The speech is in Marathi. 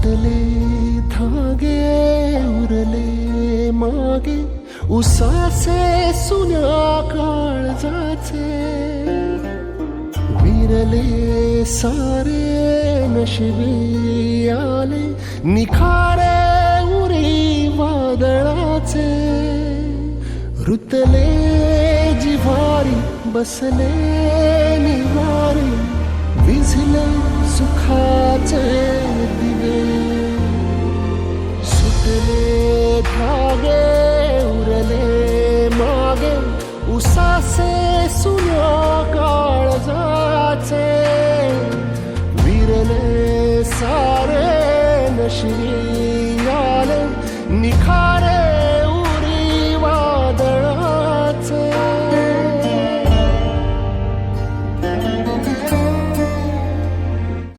तुटले धागे उरले मागे उसासे सुन्या काळजाचे विरले सारे नशिबी आले निखारे उरी वादळाचे रुतले जिव्हारी बसले निवारी विझले सुखाचे दिवे सुटले धागे उरले मागे उसासे सुन्या काळजाचे विरले सारे नशिबी आले निखारे